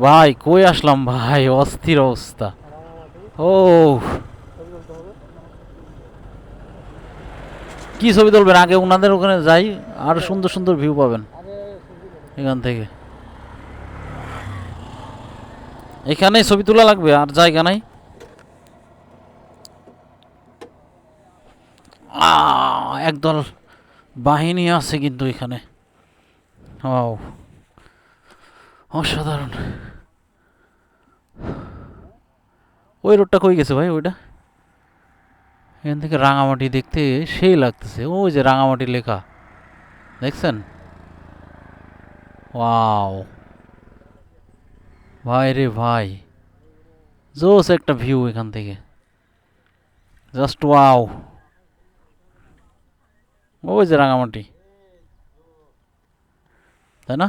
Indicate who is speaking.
Speaker 1: ভাই কই আসলাম ভাই, অস্থির অবস্থা। ও কি ছবি তুলবেন, আগে ওনাদের ওখানে যাই, আর সুন্দর সুন্দর ভিউ পাবেন এখান থেকে। এখানেই ছবি তোলা লাগবে, আর জায়গা নাই। একদল বাহিনী আছে কিন্তু এখানে। ও অসাধারণ। ওই রোডটা কই গেছে ভাই ওইটা? এখান থেকে রাঙামাটি দেখতে সেই লাগতেছে, ওই যে রাঙামাটি লেখা, দেখছেন? ওয়াও ভাই রে ভাই, জোস একটা ভিউ এখান থেকে, জাস্ট ওয়াও। ওই যে রাঙামাটি, তাই না?